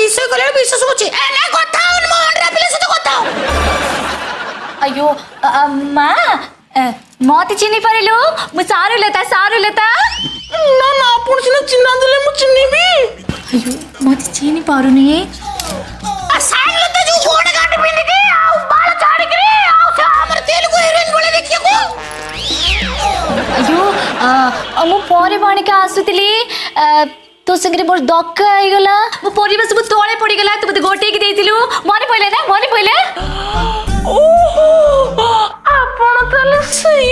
विषय करे विश्वास होची ए ना कथा हो मो अंडा पिले से कथा अयो माँ मत चिनी पारिलु मु सारू लेता ना ना आपण सिना चिन्ना देले मु चिन्नी भी अयो मत चिनी पारुनी आ साइड लेते जो गोड़ गाट पिंड के आ बाल झाड़ के आ से हमर तेल को हीरोइन बोले देखिए को अयो मु परे बाणी का आसुतली तो संगे मोर दक्का आई गला मो परिवेश सब तोळे पड़ी गला तू मते गोटे की देतिलु मने पहिले ओहो आपण तले सही